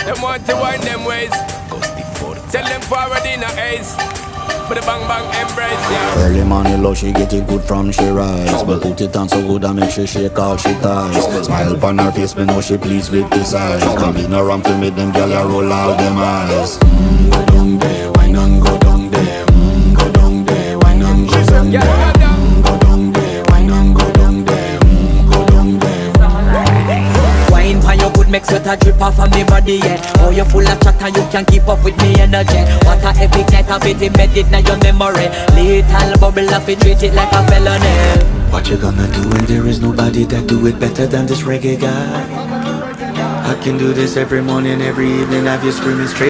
Them want to wind them ways. Tell them forward in a ace. But the bang bang embrace, yeah. Early morning love, she get it good from she rise. But put it on so good and make she shake all she ties. Smile upon her face, me know she pleased with this eyes. Come in around to make them gyal a roll out them eyes. Go down there, why not go down there? Go down there, why not go down there? Go down there, why not go down there? Go down there. Wine pan your good make sweat a drip off of me body, yeah. Oh, you full of chat and you can't keep up with me energy. What a epic night of it embedded in your memory. Little bubble up it, treat it like a felony. What you gonna do when there is nobody that do it better than this reggae guy? I can do this every morning, every evening, have you screaming straight